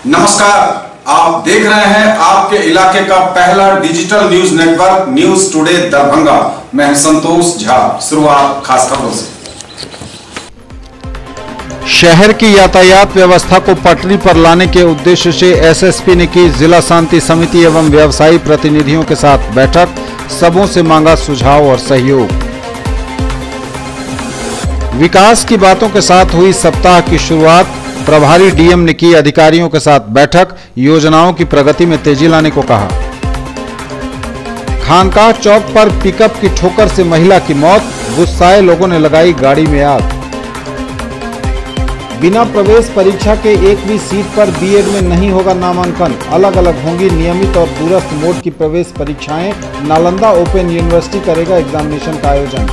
नमस्कार, आप देख रहे हैं आपके इलाके का पहला digital news network news today Darbhanga. मैं हूं संतोष झा। शुरुआत खास खबरों से। शहर की यातायात व्यवस्था को पटरी पर लाने के उद्देश्य से एसएसपी ने की जिला शांति समिति एवं व्यवसायी प्रतिनिधियों के साथ बैठक, सबों से मांगा सुझाव और सहयोग। विकास की बातों के साथ हुई सप्ताह की शुरुआत, प्रभारी डीएम ने की अधिकारियों के साथ बैठक, योजनाओं की प्रगति में तेजी लाने को कहा। खानकाह चौक पर पिकअप की ठोकर से महिला की मौत, गुस्साए लोगों ने लगाई गाड़ी में आग। बिना प्रवेश परीक्षा के एक भी सीट पर बीएड में नहीं होगा नामांकन, अलग अलग होंगी नियमित और दूरस्थ मोड की प्रवेश परीक्षाएं। नालंदा ओपन यूनिवर्सिटी करेगा एग्जामिनेशन का आयोजन।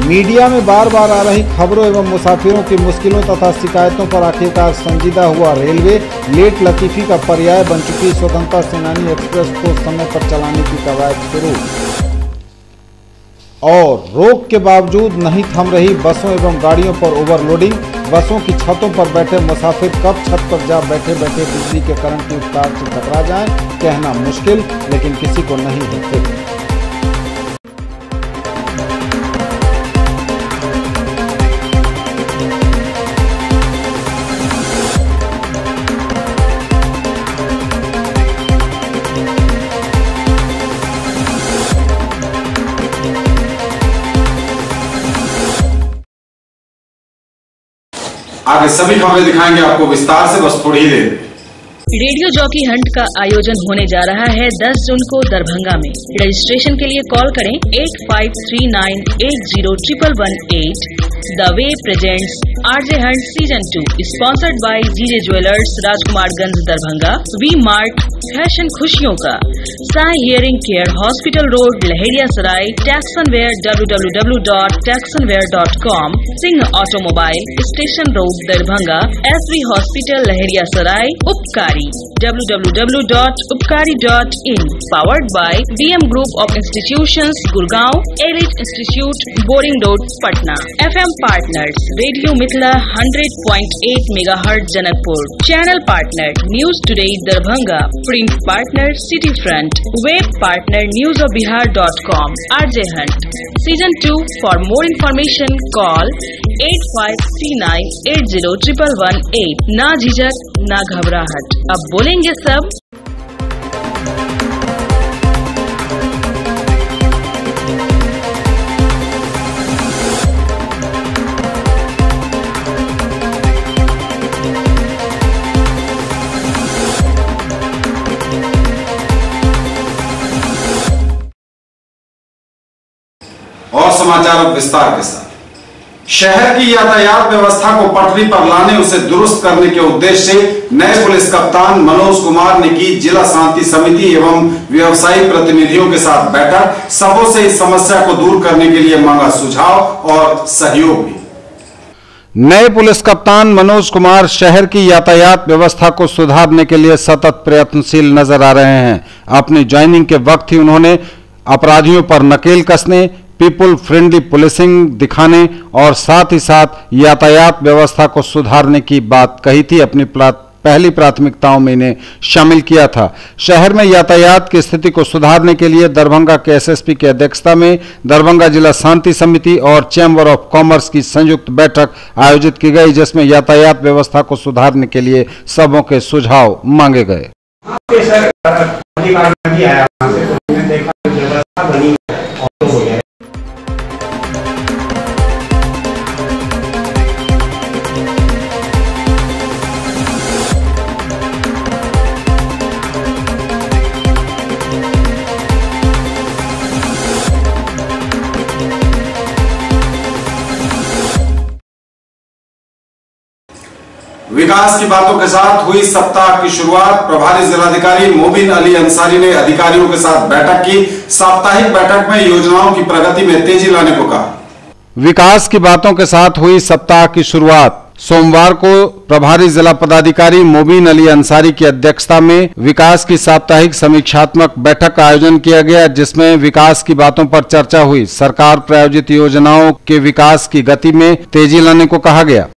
मीडिया में बार बार आ रही खबरों एवं मुसाफिरों की मुश्किलों तथा शिकायतों पर आखिरकार संजीदा हुआ रेलवे। लेट लतीफी का पर्याय बन चुकी स्वतंत्रता सेनानी एक्सप्रेस को समय पर चलाने की कवायद शुरू। और रोक के बावजूद नहीं थम रही बसों एवं गाड़ियों पर ओवरलोडिंग। बसों की छतों पर बैठे मुसाफिर कब छत पर जा बैठे बैठे बिजली के करंट की उपतार से टकरा जाएं, कहना मुश्किल, लेकिन किसी को नहीं है फिक्र। आगे सभी खबरें दिखाएंगे आपको विस्तार से, बस थोड़ी ही देर। रेडियो जॉकी हंट का आयोजन होने जा रहा है 10 जून को दरभंगा में। रजिस्ट्रेशन के लिए कॉल करें 8539801118। The way presents RJ hunt season 2, sponsored by GJ jewellers, Rajkumarganj Darbhanga, V mart fashion खुशियों का, Sai hearing care, hospital road Laheria Sarai, Taxonware www.taxonware.com, Singh automobile, station road Darbhanga, SV hospital Laheria Sarai, Upkari www.upkari.in, powered by DM Group of Institutions, Gurgaon, Elite Institute, Boring Road, Patna. FM partners, Radio Mithila 100.8 MHz Janakpur. Channel partner, News Today Darbhanga. Print partner, City Front. Web partner, newsofbihar.com. RJ Hunt. Season 2. For more information, call 8539801118. ना झिझक ना घबराहट, अब बोलेंगे सब। और समाचार अब विस्तार के साथ। शहर की यातायात व्यवस्था को पटरी पर लाने, उसे दुरुस्त करने के उद्देश्य से नए पुलिस कप्तान मनोज कुमार ने की जिला शांति समिति एवं व्यवसायी प्रतिनिधियों के साथ बैठक, सबों से इस समस्या को दूर करने के लिए मांगा सुझाव और सहयोग भी। नए पुलिस कप्तान मनोज कुमार शहर की यातायात व्यवस्था को सुधारने के लिए सतत प्रयत्नशील नजर आ रहे हैं। अपनी ज्वाइनिंग के वक्त ही उन्होंने अपराधियों पर नकेल कसने, पीपुल फ्रेंडली पुलिसिंग दिखाने और साथ ही साथ यातायात व्यवस्था को सुधारने की बात कही थी। अपनी पहली प्राथमिकताओं में इन्हें शामिल किया था। शहर में यातायात की स्थिति को सुधारने के लिए दरभंगा के एसएसपी की अध्यक्षता में दरभंगा जिला शांति समिति और चैम्बर ऑफ कॉमर्स की संयुक्त बैठक आयोजित की गई, जिसमें यातायात व्यवस्था को सुधारने के लिए सबों के सुझाव मांगे गए। विकास की बातों के साथ हुई सप्ताह की शुरुआत, प्रभारी जिलाधिकारी मोबिन अली अंसारी ने अधिकारियों के साथ बैठक की। साप्ताहिक बैठक में योजनाओं की प्रगति में तेजी लाने को कहा। विकास की बातों के साथ हुई सप्ताह की शुरुआत। सोमवार को प्रभारी जिला पदाधिकारी मोबिन अली अंसारी की अध्यक्षता में विकास की साप्ताहिक समीक्षात्मक बैठक का आयोजन किया गया, जिसमें विकास की बातों पर चर्चा हुई। सरकार प्रायोजित योजनाओं के विकास की गति में तेजी लाने को कहा गया।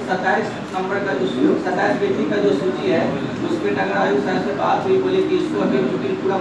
सरकारी नंबर का जो 27 व्यक्ति का जो सूची है उस पर नगर आयुक्त साहब से बात हुई, बोले कि इसको अभी चूंकि पूरा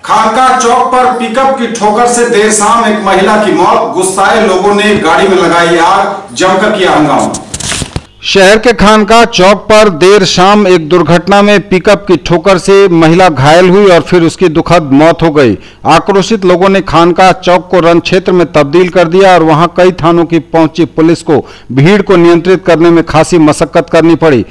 खानका चौक पर पिकअप की ठोकर से देर शाम एक महिला की मौत। गुस्साए लोगों ने गाड़ी में लगाई आग, जमकर किया हंगामा। शहर के खानका चौक पर देर शाम एक दुर्घटना में पिकअप की ठोकर से महिला घायल हुई और फिर उसकी दुखद मौत हो गई। आक्रोशित लोगों ने खानका चौक को रण क्षेत्र में तब्दील कर दिया और वहां कई थानों की पहुंची पुलिस को भीड़ को नियंत्रित करने में खासी मशक्कत करनी पड़ी।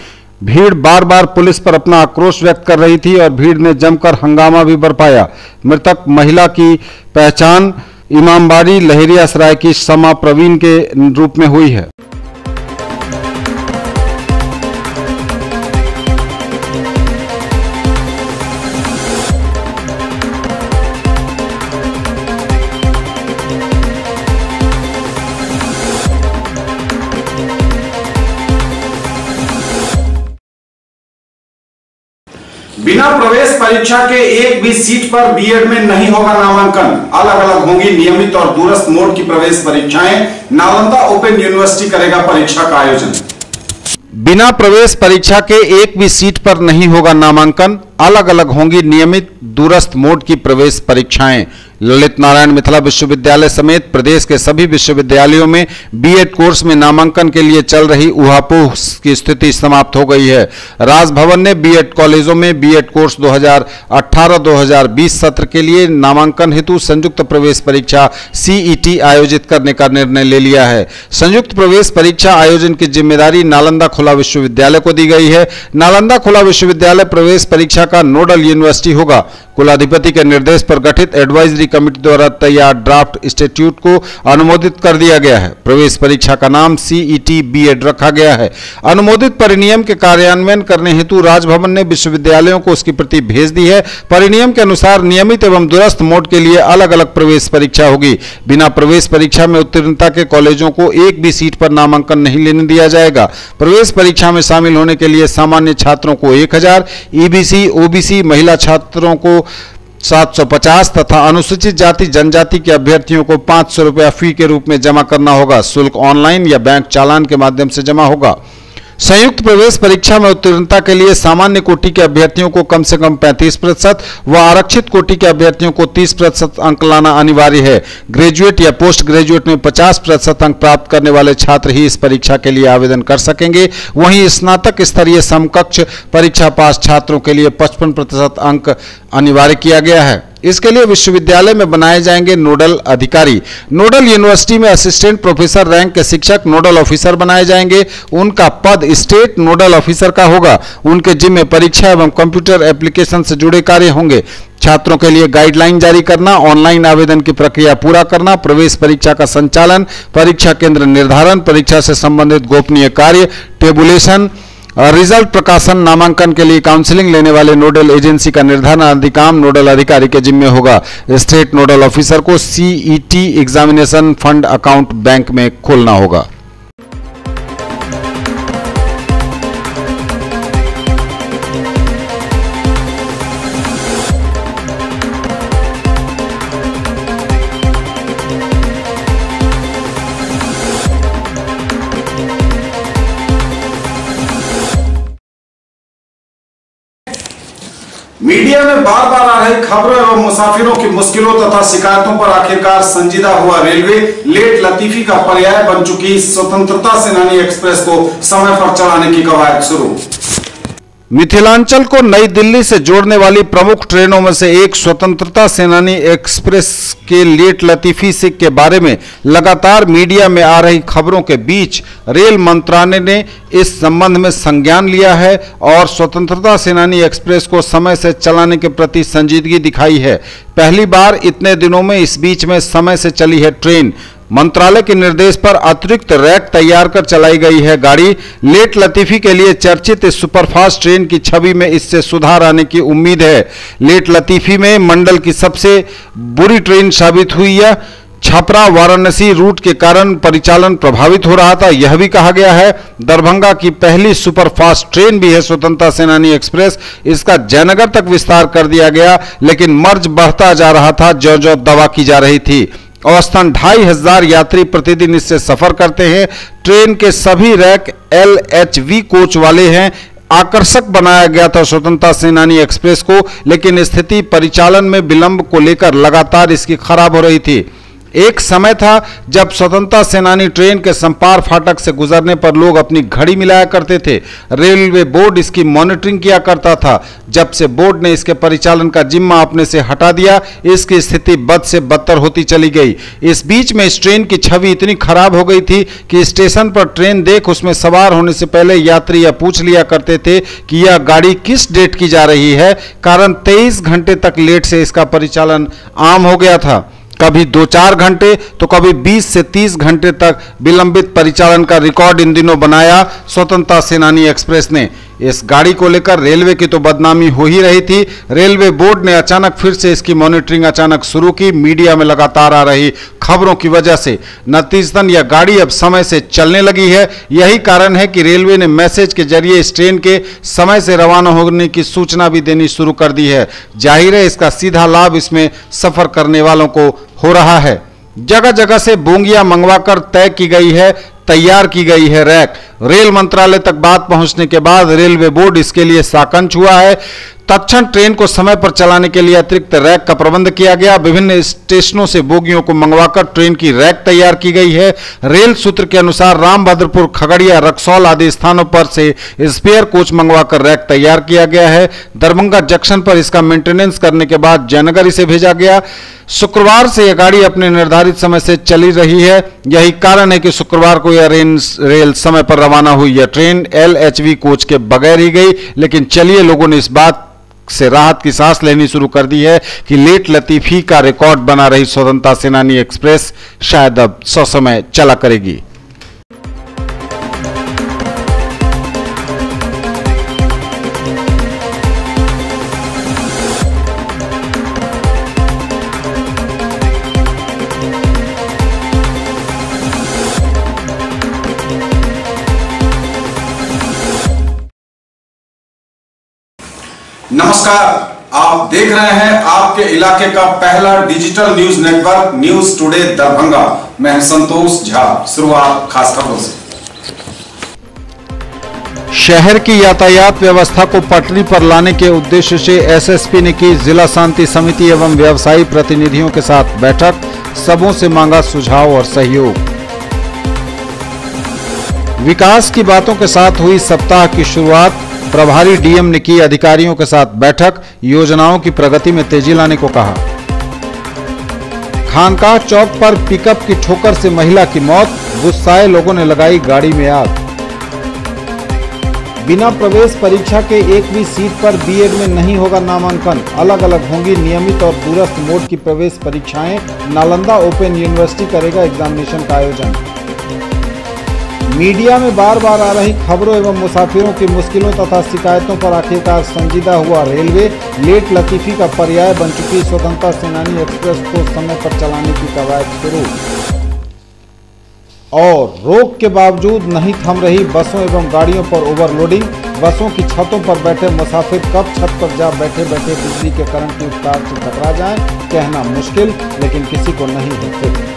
भीड़ बार बार पुलिस पर अपना आक्रोश व्यक्त कर रही थी और भीड़ ने जमकर हंगामा भी बरपाया। मृतक महिला की पहचान इमामबाड़ी लहेरिया सराय की समा प्रवीण के रूप में हुई है। बिना प्रवेश परीक्षा के एक भी सीट पर बीएड में नहीं होगा नामांकन। अलग अलग होंगी नियमित और दूरस्थ मोड की प्रवेश परीक्षाएं। नालंदा ओपन यूनिवर्सिटी करेगा परीक्षा का आयोजन। बिना प्रवेश परीक्षा के एक भी सीट पर नहीं होगा नामांकन। अलग अलग होंगी नियमित दूरस्थ मोड की प्रवेश परीक्षाएं। ललित नारायण मिथिला विश्वविद्यालय समेत प्रदेश के सभी विश्वविद्यालयों में बीएड कोर्स में नामांकन के लिए चल रही उहापोह की स्थिति समाप्त हो गई है। राजभवन ने बीएड कॉलेजों में बीएड कोर्स 2018-2020 सत्र के लिए नामांकन हेतु संयुक्त प्रवेश परीक्षा सीईटी आयोजित करने का निर्णय ले लिया है। संयुक्त प्रवेश परीक्षा आयोजन की जिम्मेदारी नालंदा खुला विश्वविद्यालय को दी गई है। नालंदा खुला विश्वविद्यालय प्रवेश परीक्षा का नोडल यूनिवर्सिटी होगा। कुलाधिपति के निर्देश पर गठित एडवाइजरी कमेटी द्वारा तैयार ड्राफ्ट स्टैट्यूट को अनुमोदित कर दिया गया है। प्रवेश परीक्षा का नाम सीईटी बीएड रखा गया है। अनुमोदित परिनियम के कार्यान्वयन करने हेतु राजभवन ने विश्वविद्यालयों को उसकी प्रति भेज दी है। परिनियम के अनुसार नियमित एवं दूरस्थ मोड के लिए अलग अलग प्रवेश परीक्षा होगी। बिना प्रवेश परीक्षा में उत्तीर्णता के कॉलेजों को एक भी सीट पर नामांकन नहीं लेने दिया जाएगा। प्रवेश परीक्षा में शामिल होने के लिए सामान्य छात्रों को 1000, ईबीसी ओबीसी महिला छात्रों को 750 तथा अनुसूचित जाति जनजाति के अभ्यर्थियों को 500 रुपया फी के रूप में जमा करना होगा। शुल्क ऑनलाइन या बैंक चालान के माध्यम से जमा होगा। संयुक्त प्रवेश परीक्षा में उत्तीर्णता के लिए सामान्य कोटि के अभ्यर्थियों को कम से कम 35% व आरक्षित कोटि के अभ्यर्थियों को 30% अंक लाना अनिवार्य है। ग्रेजुएट या पोस्ट ग्रेजुएट में 50% अंक प्राप्त करने वाले छात्र ही इस परीक्षा के लिए आवेदन कर सकेंगे। वहीं स्नातक स्तरीय समकक्ष परीक्षा पास छात्रों के लिए 55% अंक अनिवार्य किया गया है। इसके लिए विश्वविद्यालय में बनाए जाएंगे नोडल अधिकारी। नोडल यूनिवर्सिटी में असिस्टेंट प्रोफेसर रैंक के शिक्षक नोडल ऑफिसर बनाए जाएंगे। उनका पद स्टेट नोडल ऑफिसर का होगा। उनके जिम्मे परीक्षा एवं कंप्यूटर एप्लीकेशन से जुड़े कार्य होंगे। छात्रों के लिए गाइडलाइन जारी करना, ऑनलाइन आवेदन की प्रक्रिया पूरा करना, प्रवेश परीक्षा का संचालन, परीक्षा केंद्र निर्धारण, परीक्षा से संबंधित गोपनीय कार्य, टेबुलेशन, रिजल्ट प्रकाशन, नामांकन के लिए काउंसलिंग लेने वाले नोडल एजेंसी का निर्धारण आदि काम नोडल अधिकारी के जिम्मे होगा। स्टेट नोडल ऑफिसर को CET examination fund account bank में खोलना होगा। मीडिया में बार बार आ रही खबरों एवं मुसाफिरों की मुश्किलों तथा शिकायतों पर आखिरकार संजीदा हुआ रेलवे। लेट लतीफी का पर्याय बन चुकी स्वतंत्रता सेनानी एक्सप्रेस को समय पर चलाने की कवायद शुरू। मिथिलांचल को नई दिल्ली से जोड़ने वाली प्रमुख ट्रेनों में से एक स्वतंत्रता सेनानी एक्सप्रेस के लेट लतीफी सिख के बारे में लगातार मीडिया में आ रही खबरों के बीच रेल मंत्रालय ने इस संबंध में संज्ञान लिया है और स्वतंत्रता सेनानी एक्सप्रेस को समय से चलाने के प्रति संजीदगी दिखाई है। पहली बार इतने दिनों में इस बीच में समय से चली है ट्रेन। मंत्रालय के निर्देश पर अतिरिक्त रैक तैयार कर चलाई गई है गाड़ी। लेट लतीफी के लिए चर्चित इस सुपरफास्ट ट्रेन की छवि में इससे सुधार आने की उम्मीद है। लेट लतीफी में मंडल की सबसे बुरी ट्रेन साबित हुई है। छपरा वाराणसी रूट के कारण परिचालन प्रभावित हो रहा था, यह भी कहा गया है। दरभंगा की पहली सुपरफास्ट ट्रेन भी है स्वतंत्रता सेनानी एक्सप्रेस। इसका जयनगर तक विस्तार कर दिया गया, लेकिन मर्ज बढ़ता जा रहा था जो जो दावा की जा रही थी। औसतन 2500 यात्री प्रतिदिन इससे सफर करते हैं। ट्रेन के सभी रैक LHV कोच वाले हैं। आकर्षक बनाया गया था स्वतंत्रता सेनानी एक्सप्रेस को, लेकिन स्थिति परिचालन में विलंब को लेकर लगातार इसकी खराब हो रही थी। एक समय था जब स्वतंत्रता सेनानी ट्रेन के संपार फाटक से गुजरने पर लोग अपनी घड़ी मिलाया करते थे। रेलवे बोर्ड इसकी मॉनिटरिंग किया करता था। जब से बोर्ड ने इसके परिचालन का जिम्मा अपने से हटा दिया, इसकी स्थिति बद से बदतर होती चली गई। इस बीच में इस ट्रेन की छवि इतनी खराब हो गई थी कि स्टेशन पर ट्रेन देख उसमें सवार होने से पहले यात्री यह पूछ लिया करते थे कि यह गाड़ी किस डेट की जा रही है। कारण 23 घंटे तक लेट से इसका परिचालन आम हो गया था। कभी 2-4 घंटे तो कभी 20 से 30 घंटे तक विलंबित परिचालन का रिकॉर्ड इन दिनों बनाया स्वतंत्रता सेनानी एक्सप्रेस ने। इस गाड़ी को लेकर रेलवे की तो बदनामी हो ही रही थी। रेलवे बोर्ड ने अचानक फिर से इसकी मॉनिटरिंग अचानक शुरू की, मीडिया में लगातार आ रही खबरों की वजह से। नतीजतन यह गाड़ी अब समय से चलने लगी है। यही कारण है कि रेलवे ने मैसेज के जरिए इस ट्रेन के समय से रवाना होने की सूचना भी देनी शुरू कर दी है। जाहिर है इसका सीधा लाभ इसमें सफर करने वालों को हो रहा है। जगह जगह से बोगियां मंगवाकर तय की गई है, तैयार की गई है रैक। रेल मंत्रालय तक बात पहुंचने के बाद रेलवे बोर्ड इसके लिए साकंच हुआ है। तत्क्षण ट्रेन को समय पर चलाने के लिए अतिरिक्त रैक का प्रबंध किया गया। विभिन्न स्टेशनों से बोगियों को मंगवाकर ट्रेन की रैक तैयार की गई है। रेल सूत्र के अनुसार रामभद्रपुर, खगड़िया, रक्सौल आदि स्थानों पर से स्पेयर कोच मंगवाकर रैक तैयार किया गया है। दरभंगा जंक्शन पर इसका मेंटेनेंस करने के बाद जयनगर इसे भेजा गया। शुक्रवार से यह गाड़ी अपने निर्धारित समय से चली रही है। यही कारण है कि शुक्रवार को यह रेल समय पर रवाना हुई। यह ट्रेन LHV कोच के बगैर ही गई, लेकिन चलिए लोगों ने इस बात से राहत की सांस लेनी शुरू कर दी है कि लेट लतीफी का रिकॉर्ड बना रही स्वतंत्रता सेनानी एक्सप्रेस शायद अब ससमय चला करेगी। नमस्कार, आप देख रहे हैं आपके इलाके का पहला digital news network news today Darbhanga. मैं संतोष झा। शुरुआत खास खबरों से। शहर की यातायात व्यवस्था को पटरी पर लाने के उद्देश्य से SSP ने की जिला शांति समिति एवं व्यवसायी प्रतिनिधियों के साथ बैठक। सबों से मांगा सुझाव और सहयोग। विकास की बातों के साथ हुई सप्ताह की शुरुआत। प्रभारी DM ने की अधिकारियों के साथ बैठक। योजनाओं की प्रगति में तेजी लाने को कहा। खानकाह चौक पर पिकअप की ठोकर से महिला की मौत। गुस्साए लोगों ने लगाई गाड़ी में आग। बिना प्रवेश परीक्षा के एक भी सीट पर B.Ed में नहीं होगा नामांकन। अलग अलग होंगी नियमित और दूरस्थ मोड की प्रवेश परीक्षाएं। नालंदा ओपन यूनिवर्सिटी करेगा एग्जामिनेशन का आयोजन। मीडिया में बार बार आ रही खबरों एवं मुसाफिरों की मुश्किलों तथा शिकायतों पर आखिरकार संजीदा हुआ रेलवे। लेट लतीफी का पर्याय बन चुकी स्वतंत्रता सेनानी एक्सप्रेस को समय पर चलाने की कवायद शुरू। और रोक के बावजूद नहीं थम रही बसों एवं गाड़ियों पर ओवरलोडिंग। बसों की छतों पर बैठे मुसाफिर कब छत पर जा बैठे बैठे बिजली के करंट की तार से टकरा जाएं, कहना मुश्किल, लेकिन किसी को नहीं है फिक्र।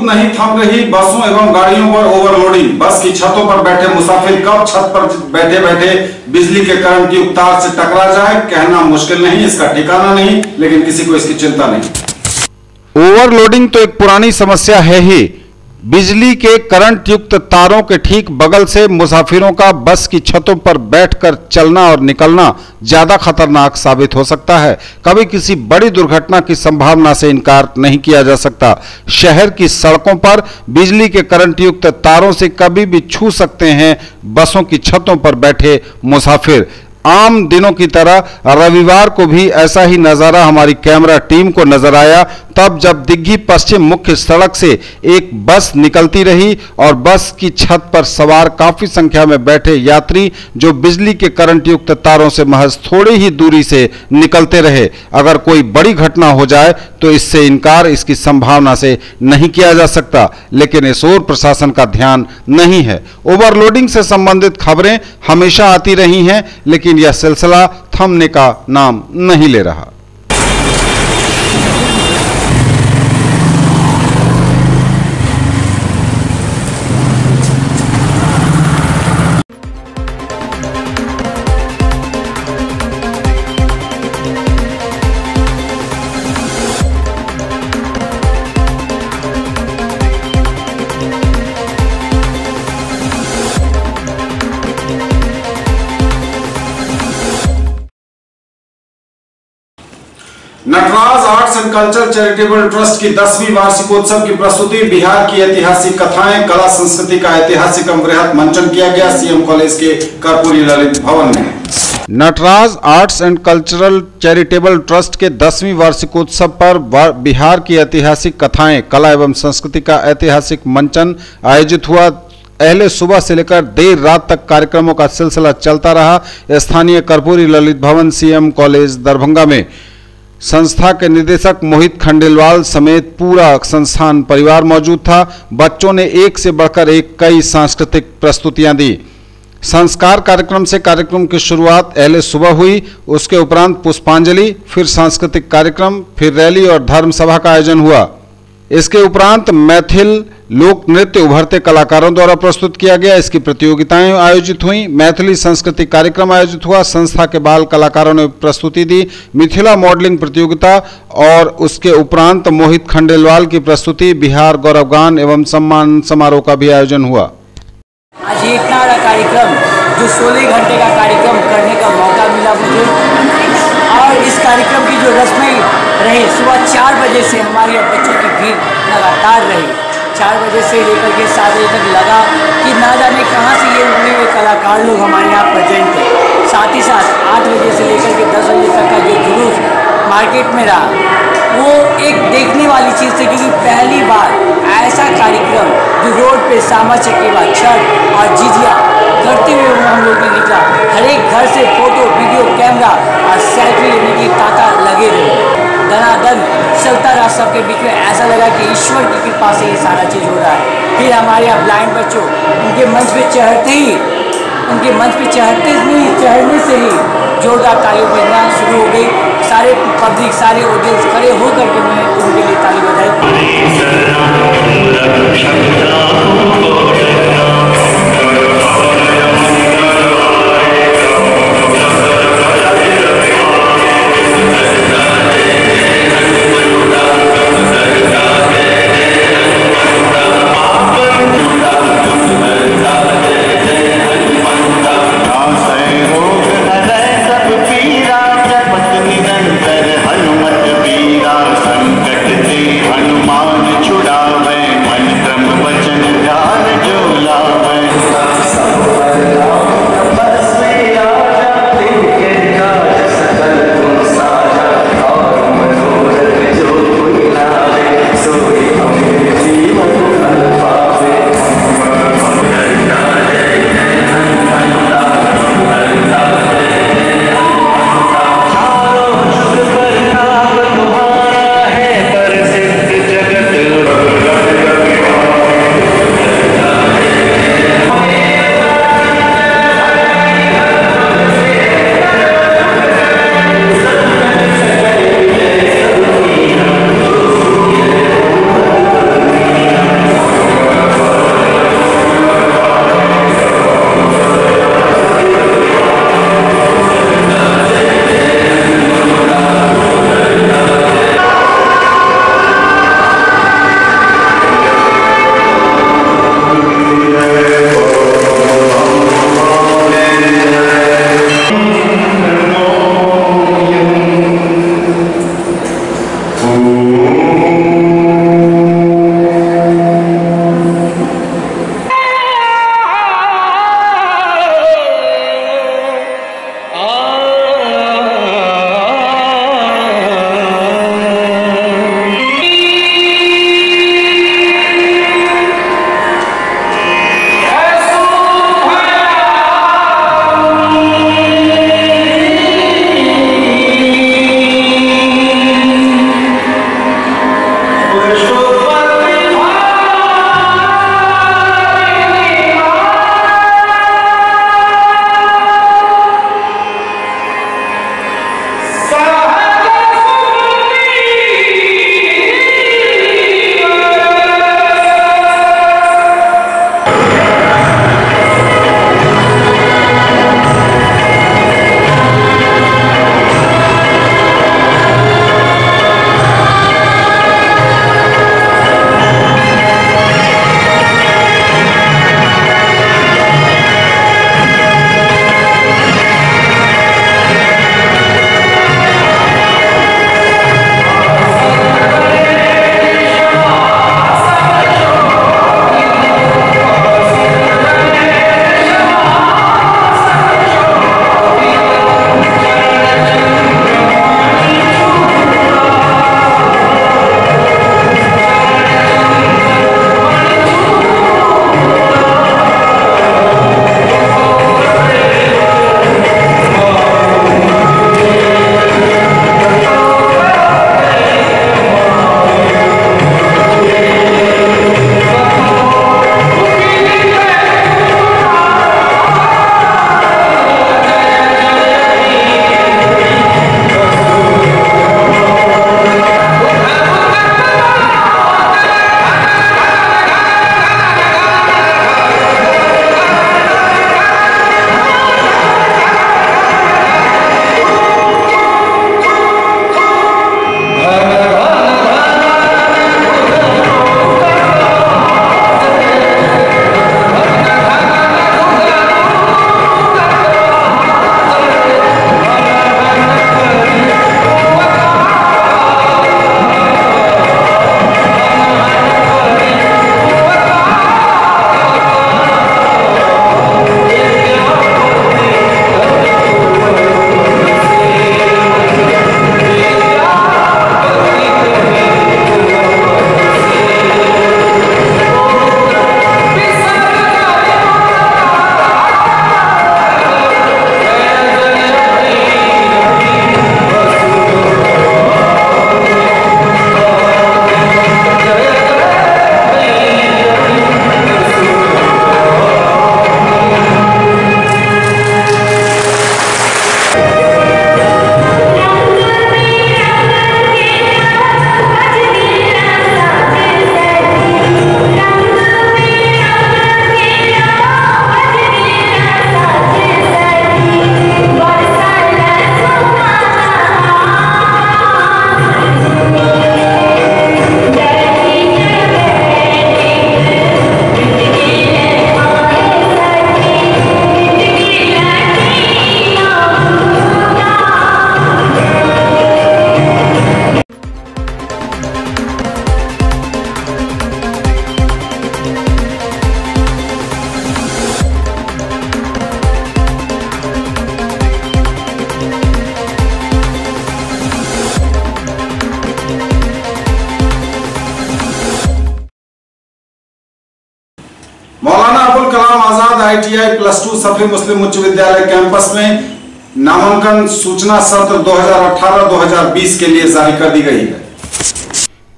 नहीं थम रही बसों एवं गाड़ियों पर ओवरलोडिंग। बस की छतों पर बैठे मुसाफिर कब छत पर बैठे बैठे बिजली के करंट की तार से टकरा जाए कहना मुश्किल नहीं, इसका ठिकाना नहीं, लेकिन किसी को इसकी चिंता नहीं। ओवरलोडिंग तो एक पुरानी समस्या है ही। बिजली के करंट युक्त तारों के ठीक बगल से मुसाफिरों का बस की छतों पर बैठकर चलना और निकलना ज्यादा खतरनाक साबित हो सकता है। कभी किसी बड़ी दुर्घटना की संभावना से इनकार नहीं किया जा सकता। शहर की सड़कों पर बिजली के करंट युक्त तारों से कभी भी छू सकते हैं बसों की छतों पर बैठे मुसाफिर। आम दिनों की तरह रविवार को भी ऐसा ही नजारा हमारी कैमरा टीम को नजर आया, तब जब दिग्घी पश्चिम मुख्य सड़क से एक बस निकलती रही और बस की छत पर सवार काफी संख्या में बैठे यात्री जो बिजली के करंट युक्त तारों से महज थोड़ी ही दूरी से निकलते रहे। अगर कोई बड़ी घटना हो जाए तो इससे इनकार इसकी संभावना से नहीं किया जा सकता, लेकिन इस ओर प्रशासन का ध्यान नहीं है। ओवरलोडिंग से संबंधित खबरें हमेशा आती रही हैं, लेकिन यह सिलसिला थमने का नाम नहीं ले रहा। Nataraj arts and culture charitable trust की 10वीं वार्षिकोत्सव की प्रस्तुति बिहार की ऐतिहासिक कथाएं कला संस्कृति का ऐतिहासिक बृहत मंचन किया गया सीएम कॉलेज के कर्पूरी ललित भवन में। Nataraj arts and cultural charitable trust के 10वीं वार्षिकोत्सव पर बिहार की ऐतिहासिक कथाएं कला एवं संस्कृति का ऐतिहासिक मंचन आयोजित हुआ। पहले सुबह से लेकर देर रात तक कार्यक्रमों का सिलसिला चलता रहा। स्थानीय कर्पूरी ललित भवन सीएम कॉलेज दरभंगा में संस्था के निदेशक मोहित खंडेलवाल समेत पूरा संस्थान परिवार मौजूद था। बच्चों ने एक से बढ़कर एक कई सांस्कृतिक प्रस्तुतियां दी। संस्कार कार्यक्रम से कार्यक्रम की शुरुआत पहले सुबह हुई, उसके उपरांत पुष्पांजलि, फिर सांस्कृतिक कार्यक्रम, फिर रैली और धर्म सभा का आयोजन हुआ। इसके उपरांत मैथिल लोक नृत्य उभरते कलाकारों द्वारा प्रस्तुत किया गया। इसकी प्रतियोगिताएं आयोजित हुई। मैथिली सांस्कृतिक कार्यक्रम आयोजित हुआ। संस्था के बाल कलाकारों ने प्रस्तुति दी। मिथिला मॉडलिंग प्रतियोगिता और उसके उपरांत मोहित खंडेलवाल की प्रस्तुति, बिहार गौरव गान एवं सम्मान समारोह का भी आयोजन हुआ। आज ये इतना बड़ा कार्यक्रम जो 16 घंटे का कार्यक्रम करने का मौका मिला मुझे, और इस कार्यक्रम की जो रस्में रही, सुबह 4 बजे से हमारे बच्चों की भीड़ लगातार रही। 4 बजे से लेकर के 7 बजे तक लगा कि ना जाने कहाँ से ये उभरे हुए कलाकार लोग हमारे यहाँ प्रेजेंट थे। साथ ही साथ 8 बजे से लेकर के 10 बजे तक का जो जुलूस मार्केट में रहा, वो एक देखने वाली चीज़ थी, क्योंकि पहली बार ऐसा कार्यक्रम जो रोड पे सामा चकेवा, छठ और जिजिया करते हुए हम लोग ने निकला। हर एक घर से फोटो, वीडियो, कैमरा और सेल्फी लेने की ताका लगे रहे। धनाधन चलता रहा सबके बीच में। ऐसा लगा कि ईश्वर की कृपा से ये सारा चीज़ हो रहा है। फिर हमारे यहाँ ब्लाइंड बच्चों उनके मंच पे चढ़ने से ही जोरदार तालियां बजना शुरू हो गई। सारे पब्लिक, सारे ऑडियंस खड़े होकर के मैं उनके लिए ताली बजाई। हनुमान छुड़ावे मन क्रम वचन ध्यान मौलाना अबुल कलाम आजाद ITI +2 सफी मुस्लिम उच्च विद्यालय कैंपस में नामांकन सूचना सत्र 2018-2020 के लिए जारी कर दी गई है।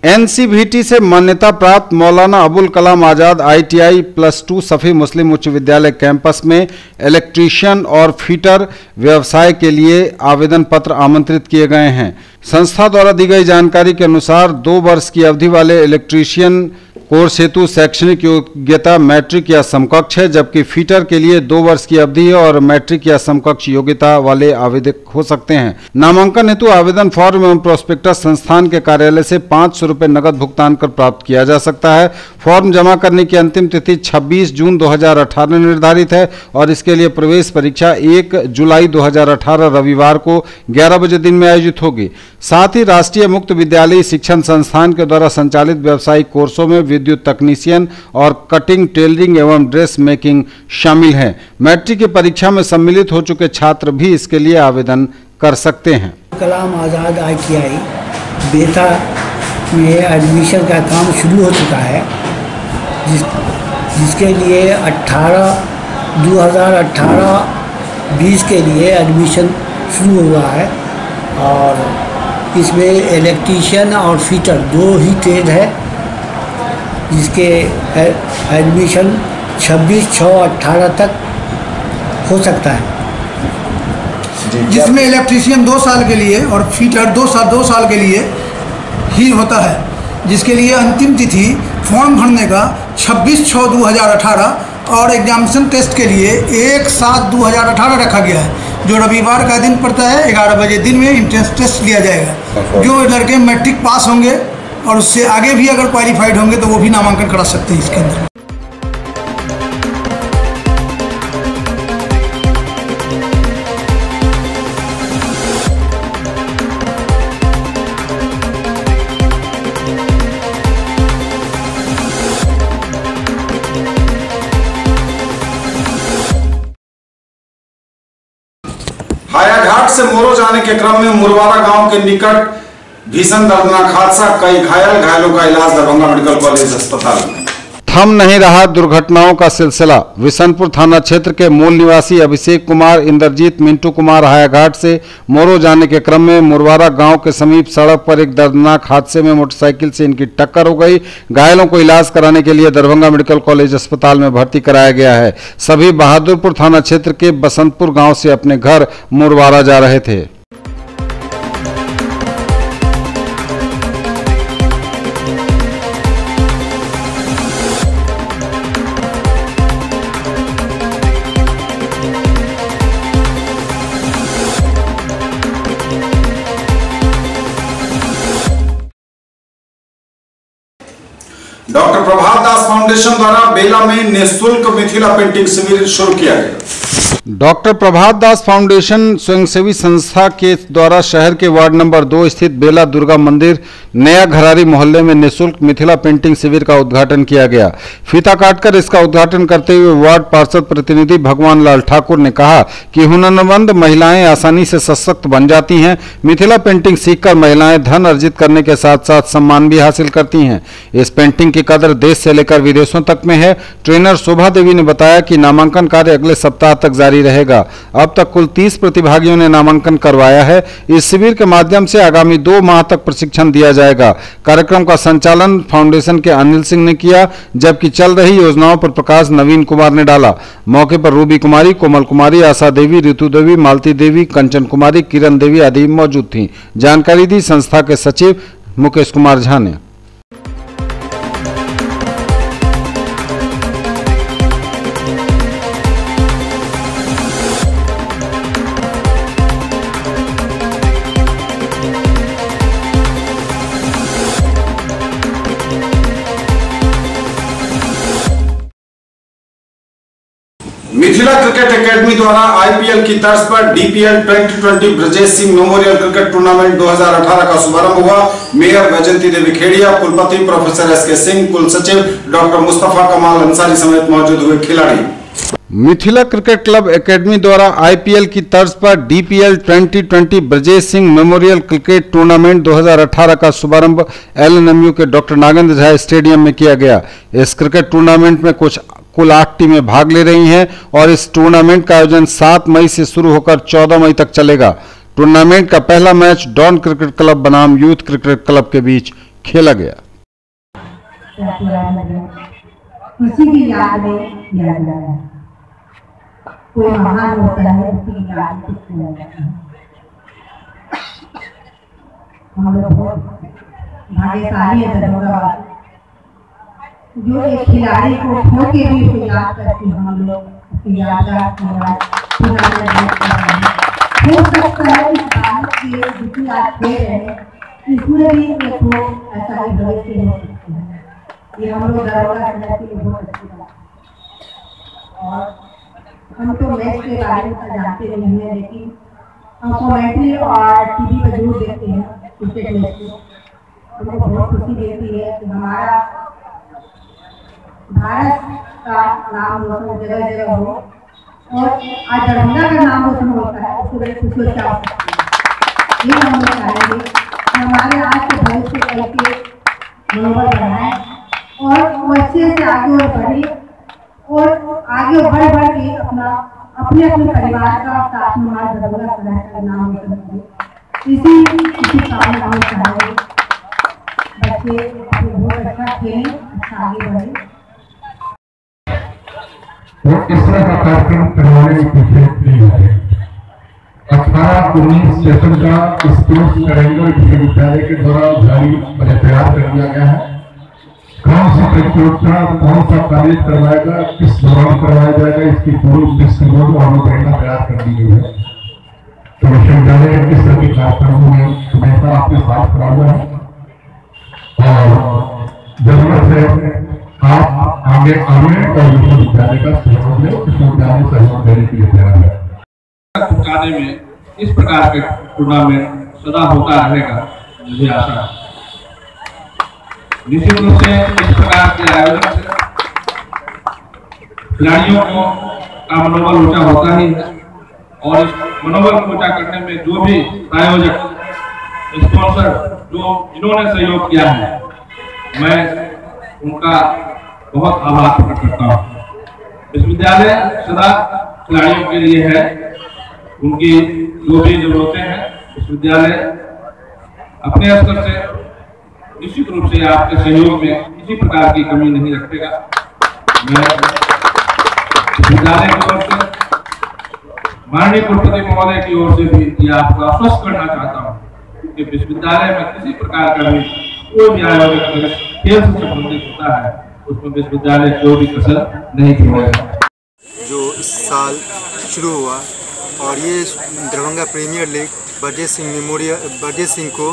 NCVT से मान्यता प्राप्त मौलाना अबुल कलाम आजाद ITI +2 सफी मुस्लिम उच्च विद्यालय कैंपस में इलेक्ट्रीशियन और फिटर व्यवसाय के लिए आवेदन पत्र आमंत्रित किए गए हैं। संस्था द्वारा दी गई जानकारी के अनुसार 2 वर्ष की अवधि वाले इलेक्ट्रीशियन कोर्स हेतु शैक्षणिक योग्यता मैट्रिक या समकक्ष है, जबकि फिटर के लिए 2 वर्ष की अवधि है और मैट्रिक या समकक्ष योग्यता वाले आवेदक हो सकते हैं। नामांकन हेतु आवेदन फॉर्म एवं प्रोस्पेक्टस संस्थान के कार्यालय से 500 रुपये नगद भुगतान कर प्राप्त किया जा सकता है। फॉर्म जमा करने की अंतिम तिथि 26 जून 2018 निर्धारित है और इसके लिए प्रवेश परीक्षा 1 जुलाई 2018 रविवार को 11 बजे दिन में आयोजित होगी। साथ ही राष्ट्रीय मुक्त विद्यालय शिक्षण संस्थान के द्वारा संचालित व्यावसायिक कोर्सों में विद्युत तकनीशियन और कटिंग, टेलरिंग एवं ड्रेस मेकिंग शामिल हैं। मैट्रिक की परीक्षा में सम्मिलित हो चुके छात्र भी इसके लिए आवेदन कर सकते हैं। कलाम आज़ाद ITI बेता में एडमिशन का काम शुरू हो चुका है, जिसके लिए 2018-20 के लिए एडमिशन शुरू हुआ है और इसमें इलेक्ट्रीशियन और फिटर 2 ही ट्रेड है, जिसके एडमिशन 26/6/18 तक हो सकता है। जिसमें इलेक्ट्रीशियन 2 साल के लिए और फिटर 2 साल के लिए ही होता है, जिसके लिए अंतिम तिथि फॉर्म भरने का 26/6/2018 और एग्जामिनेशन टेस्ट के लिए 1/7/2018 रखा गया है, जो रविवार का दिन पड़ता है। 11 बजे दिन में एंट्रेंस टेस्ट लिया जाएगा। जो लड़के मैट्रिक पास होंगे और उससे आगे भी अगर क्वालिफाइड होंगे तो वो भी नामांकन करा सकते हैं इसके अंदर। हायाघाट से मोरो जाने के क्रम में मुरवारा गांव के निकट भीषण दर्दनाक हादसा, कई घायलों का इलाज दरभंगा मेडिकल कॉलेज अस्पताल में। थम नहीं रहा दुर्घटनाओं का सिलसिला। विशनपुर थाना क्षेत्र के मूल निवासी अभिषेक कुमार, इंद्रजीत, मिंटू कुमार हायाघाट से मोरो जाने के क्रम में मुरवारा गांव के समीप सड़क पर एक दर्दनाक हादसे में मोटरसाइकिल से इनकी टक्कर हो गई। घायलों को इलाज कराने के लिए दरभंगा मेडिकल कॉलेज अस्पताल में भर्ती कराया गया है। सभी बहादुरपुर थाना क्षेत्र के बसंतपुर गाँव से अपने घर मुरवारा जा रहे थे। डॉक्टर प्रभात दास फाउंडेशन द्वारा बेला में निःशुल्क मिथिला पेंटिंग शिविर शुरू किया गया। डॉक्टर प्रभात दास फाउंडेशन स्वयंसेवी संस्था के द्वारा शहर के वार्ड नंबर 2 स्थित बेला दुर्गा मंदिर नया घरारी मोहल्ले में निःशुल्क मिथिला पेंटिंग शिविर का उद्घाटन किया गया। फीता काटकर इसका उद्घाटन करते हुए वार्ड पार्षद प्रतिनिधि भगवान लाल ठाकुर ने कहा कि हुनरमंद महिलाएं आसानी से सशक्त बन जाती हैं। मिथिला पेंटिंग सीखकर महिलाएं धन अर्जित करने के साथ साथ सम्मान भी हासिल करती हैं। इस पेंटिंग की कदर देश से लेकर विदेशों तक में है। ट्रेनर शोभा देवी ने बताया कि नामांकन कार्य अगले सप्ताह तक जारी रहेगा। अब तक कुल 30 प्रतिभागियों ने नामांकन करवाया है। इस शिविर के माध्यम से आगामी 2 माह तक प्रशिक्षण दिया जाएगा। कार्यक्रम का संचालन फाउंडेशन के अनिल सिंह ने किया, जबकि चल रही योजनाओं पर प्रकाश नवीन कुमार ने डाला। मौके पर रूबी कुमारी, कोमल कुमारी, आशा देवी, ऋतु देवी, मालती देवी, कंचन कुमारी, किरण देवी आदि मौजूद थीं। जानकारी दी संस्था के सचिव मुकेश कुमार झा ने। मिथिला क्रिकेट एकेडमी द्वारा IPL की तर्ज पर DPL 2020 Brajesh Singh memorial cricket tournament 2018 का शुभारंभ हुआ। मेयर वैजंती देवी खेड़िया, कुलपति प्रोफेसर SK सिंह, कुल सचिव डॉक्टर मुस्तफा कमाल अंसारी समेत मौजूद हुए खिलाड़ी। मिथिला क्रिकेट क्लब एकेडमी द्वारा IPL की तर्ज पर DPL 2020 Brajesh Singh memorial cricket tournament 2018 का शुभारंभ LNMU के डॉक्टर नागेंद्र झा स्टेडियम में किया गया। इस क्रिकेट टूर्नामेंट में कुल 8 टीमें भाग ले रही हैं और इस टूर्नामेंट का आयोजन 7 मई से शुरू होकर 14 मई तक चलेगा। टूर्नामेंट का पहला मैच डॉन क्रिकेट क्लब बनाम यूथ क्रिकेट क्लब के बीच खेला गया। किसी की याद में किया जाता है, कोई महान होता है उसकी याद में किया जाता है। हम लोग बहुत भाग्यशाली है दरभंगा जो एक खिलाड़ी को खो के भी उसको याद करके हम लोग उसकी यादगार हो सकता है कि भारत के जितनी आज खेल है इसमें भी देखो ऐसा ही भविष्य हो सकता है। ये हम लोग दरभंगा शहर के लिए बहुत अच्छी बात है। और हम तो मैच के बारे में जानते नहीं हैं, लेकिन हम कमेंट्री और टीवी पर जरूर देखते हैं क्रिकेट मैच को। हमको बहुत खुशी देती है कि हमारा भारत का नाम रोशन जगह जगह हो और आज दरभंगा का नाम रोशन होता है, उसको बड़ी खुशी क्या हो सकती है। ये हम लोग चाहेंगे कि हमारे आज के भविष्य कल के मनोबल बढ़ाएं और वो अच्छे से आगे और बढ़े और आगे बढ़ के अपने परिवार का साथ में हमारे दरभंगा शहर का नाम रोशन करें। इसी कामना हम चाहेंगे बच्चे बहुत अच्छा खेलें, अच्छा आगे बढ़े। तो इस तरह का कार्यक्रम करवाने की कोशिश है। 18-19 सेशन का स्पोर्ट्स करेंगे विश्वविद्यालय के द्वारा जारी बजट तैयार कर दिया गया है। कौन सी प्रतियोगिता कौन सा कॉलेज करवाएगा, किस दौरान करवाया जाएगा, इसकी पूरी दृष्टिकोण और रूपरेखा तैयार कर दी गई है। तो विश्वविद्यालय किस तरह के कार्यक्रमों में हमेशा आपके साथ खड़ा हुआ है और जरूरत है आप आगे आने और विश्वविद्यालय का सहयोग लें, विश्वविद्यालय सहयोग देने के लिए तैयार है। पहुंचाने में इस प्रकार के टूर्नामेंट सदा होता रहेगा, मुझे आशा है। निश्चित रूप से इस प्रकार के आयोजन से खिलाड़ियों का मनोबल ऊंचा होता ही है और इस मनोबल को ऊंचा करने में जो भी आयोजक स्पॉन्सर जिन्होंने सहयोग किया है, मैं उनका बहुत आभार प्रकट करता हूँ। विश्वविद्यालय सदा खिलाड़ियों के लिए है, उनकी जो भी जरूरतें हैं विश्वविद्यालय अपने स्तर से निश्चित रूप से आपके सहयोग में किसी प्रकार की कमी नहीं रखेगा। मैं विश्वविद्यालय की ओर से माननीय कुलपति महोदय की ओर से भी आपको आश्वस्त करना चाहता हूँ कि विश्वविद्यालय में किसी प्रकार का भी कोई भी आयोजन अगर खेल से संबंधित होता है उसमें विश्वविद्यालय कोई भी कसर नहीं छोड़ेगा। जो इस साल शुरू हुआ और ये दरभंगा प्रीमियर लीग बरजेश सिंह को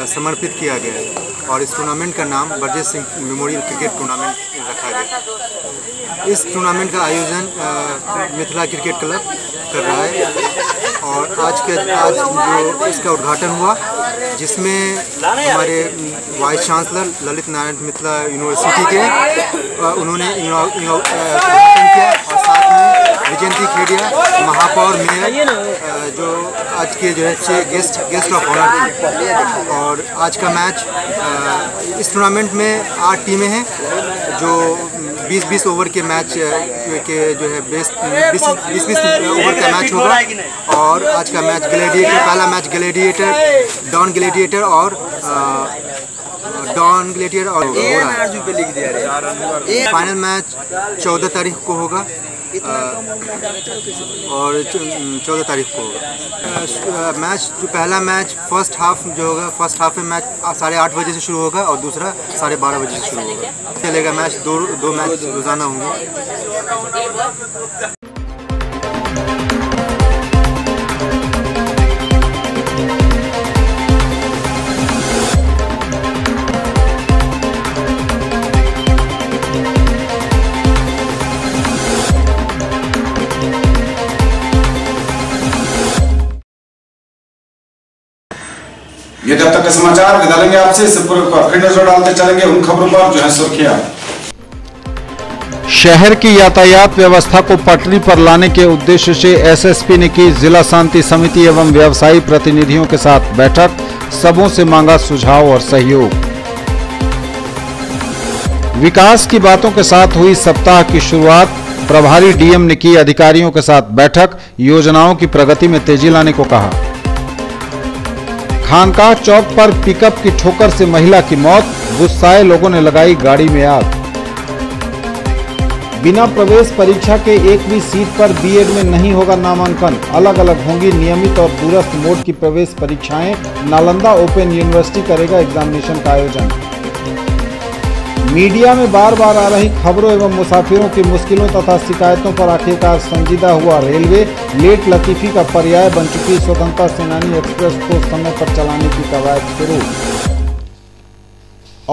समर्पित किया गया है और इस टूर्नामेंट का नाम Brajesh Singh memorial cricket tournament रखा गया। इस टूर्नामेंट का आयोजन मिथिला क्रिकेट क्लब कर रहा है और आज जो इसका उद्घाटन हुआ जिसमें हमारे vice chancellor Lalit Narayan Mithila university के उन्होंने उद्घाटन किया और साथ में विजयंती खेड़िया महापौर मेयर जो आज के जो है गेस्ट ऑफ ऑनर थी। और आज का मैच इस टूर्नामेंट में 8 टीमें हैं जो 20-20 ओवर के मैच के जो है 20-20 ओवर का मैच होगा और आज का मैच ग्लैडिएटर, पहला मैच ग्लैडिएटर डॉन ग्लैडिएटर और फाइनल मैच 14 तारीख को होगा और 14 तारीख को होगा मैच। जो पहला मैच फर्स्ट हाफ में मैच 8:30 बजे से शुरू होगा और दूसरा 12:30 बजे से शुरू होगा। चलेगा मैच, दो मैच रोजाना होंगे। ये जब तक के समाचार विदा लेंगे आपसे, इससे पूर्व पर फिर नजर डालते चलेंगे उन खबरों पर जो है सुर्खियां। शहर की यातायात व्यवस्था को पटरी पर लाने के उद्देश्य से एसएसपी ने की जिला शांति समिति एवं व्यवसायी प्रतिनिधियों के साथ बैठक, सबों से मांगा सुझाव और सहयोग। विकास की बातों के साथ हुई सप्ताह की शुरुआत। प्रभारी डीएम ने की अधिकारियों के साथ बैठक, योजनाओं की प्रगति में तेजी लाने को कहा। खानकाह चौक पर पिकअप की ठोकर से महिला की मौत, गुस्साए लोगों ने लगाई गाड़ी में आग। बिना प्रवेश परीक्षा के एक भी सीट पर बीएड में नहीं होगा नामांकन, अलग अलग होंगी नियमित और दूरस्थ मोड की प्रवेश परीक्षाएं। नालंदा ओपन यूनिवर्सिटी करेगा एग्जामिनेशन का आयोजन। मीडिया में बार बार आ रही खबरों एवं मुसाफिरों की मुश्किलों तथा शिकायतों पर आखिरकार संजीदा हुआ रेलवे। लेट लतीफी का पर्याय बन चुकी स्वतंत्रता सेनानी एक्सप्रेस को समय पर चलाने की कवायद शुरू।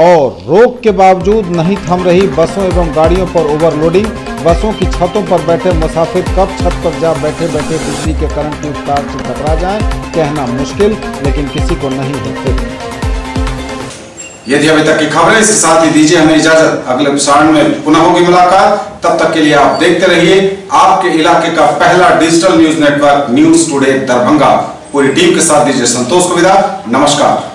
और रोक के बावजूद नहीं थम रही बसों एवं गाड़ियों पर ओवरलोडिंग। बसों की छतों पर बैठे मुसाफिर कब छत पर जा बैठे बैठे बिजली के करंट की तार से टकरा जाएं, कहना मुश्किल, लेकिन किसी को नहीं है फिक्र। यदि अभी तक की खबरें, इसके साथ ही दीजिए हमें इजाजत। अगले प्रसारण में पुनः होगी मुलाकात। तब तक के लिए आप देखते रहिए आपके इलाके का पहला digital news network news today Darbhanga. पूरी टीम के साथ दीजिए संतोष को विदा। नमस्कार।